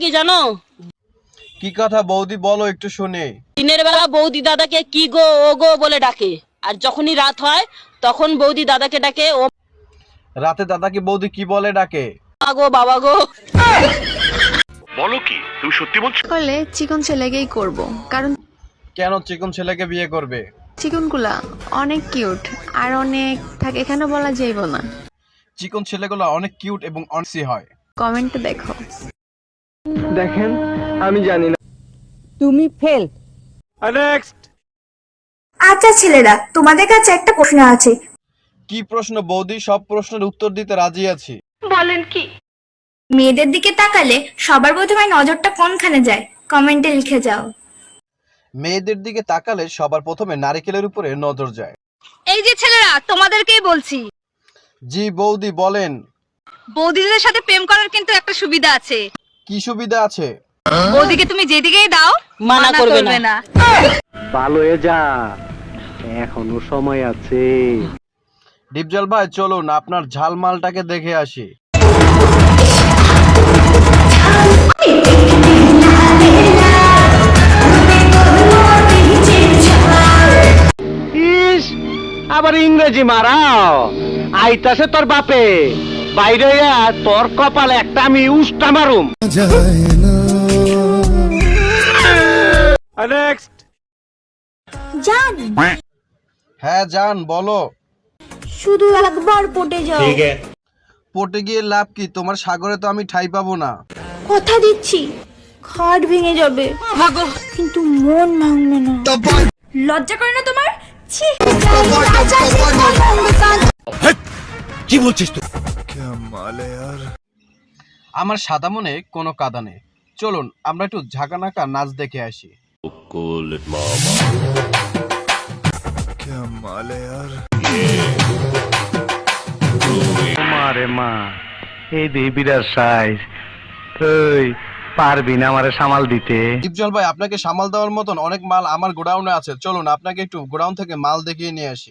কি জানো? কি কথা বৌদি বলো একটু শুনি। দিনের বেলা বৌদি দাদাকে কি গো ও গো বলে ডাকে, আর যখনই রাত হয় তখন বৌদি দাদাকে ডাকে ও রাতে দাদাকে বৌদি কি বলে ডাকে? মা গো বাবা গো। বলো কি তুমি সত্যি বলছো? করলে চিকন ছেলেকেই করব, কারণ কেন চিকন ছেলেকে বিয়ে করবে? চিকনগুলা অনেক কিউট আর অনেক থাকে, এখানে বলা যাইব না। চিকন ছেলেগুলো অনেক কিউট এবং অনসি হয়। কমেন্টে দেখো। দেখেন আমি জানি না। তুমি ফেল। নেক্সট। আচ্ছা ছেলেরা, তোমাদের কাছে একটা প্রশ্ন আছে। কি প্রশ্ন বৌদি? সব প্রশ্নের উত্তর দিতে রাজি আছি। বলেন কি? মেয়েদের দিকে তাকালে সবার প্রথমে নজরটা কোনখানে যায়? কমেন্টে লিখে যাও। মেয়েদের দিকে তাকালে সবার প্রথমে নারকেলের উপরে নজর যায়। এই যে ছেলেরা, তোমাদেরকেই বলছি। জি বৌদি বলেন। বৌদিদের সাথে প্রেম করার কিন্তু একটা সুবিধা আছে। কি সুবিধা আছে? বৌদিকে তুমি যেদিকেই দাও মানা করবে না। ভালো হয়ে যা, এখনো সময় আছে। ডিপজল ভাই চলুন আপনার ঝালমালটাকে দেখে আসি। ইস, আবার ইংরেজি মারাও। আইতাছে তোর বাপে, বাইরে হইয়া তোর কপালে একটা আমি উষ্টা মারুম। নেক্সট। জান, হ্যাঁ জান বলো। শুধু একবার পটে যাও। পটে গিয়ে লাভ কি? তোমার সাগরে তো আমি ঠাঁই পাবো না। কথা দিচ্ছি, খাট ভেঙে যাবে কিন্তু মন ভাঙবে না। লজ্জা করে না তোমার? ছি। কি বলছিস তুই? আমার সাদা মনে কোনো কাদা নেই। চলুন আমরা একটু ঝাঁকানাকা নাচ দেখে আসি। মারে মা, এই দেবিরার সাইজ, তুই পারবি না আমারে সামাল দিতে? ডিপজল ভাই আপনাকে সামাল দেওয়ার মতন অনেক মাল আমার গোডাউনে আছে। চলুন আপনাকে একটু গোডাউন থেকে মাল দেখিয়ে নিয়ে আসি।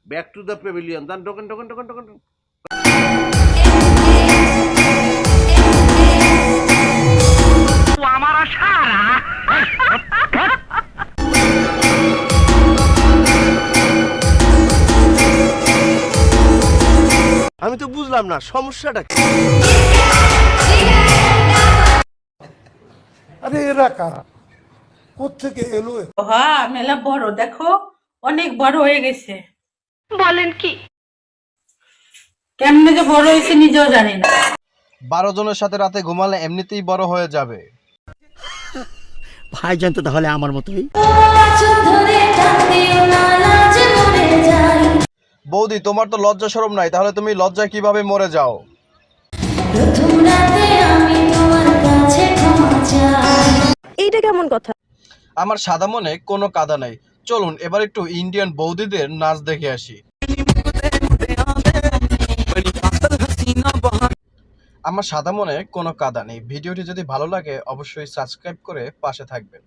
Back to the pavilion. দান টোকেন টোকেন টোকেন টোকেন। আমি তো বুঝলাম না সমস্যাটা কি। আরে এরা কারা, কোত্থেকে এলো? হ্যাঁ, মেলা বড়, দেখো অনেক বড় হয়ে গেছে। বলেন কি? কেমনে যে বড় হয়েছে নিজেও জানি না। 12 জনের সাথে রাতে ঘুমালে এমনিতেই বড় হয়ে যাবে। ভাইজান তো তাহলে আমার মতোই। বৌদি তোমার তো লজ্জা শরম নাই, তাহলে তুমি লজ্জায় কিভাবে মরে যাও? এইটা কেমন কথা? আমার সাদা মনে কোনো কাদা নাই। চলুন এবার একটু ইন্ডিয়ান বৌদিদের নাচ দেখে আসি। আমার সাদা মনে কোনো কাদা নেই। ভিডিওটি যদি ভালো লাগে অবশ্যই সাবস্ক্রাইব করে পাশে থাকবেন।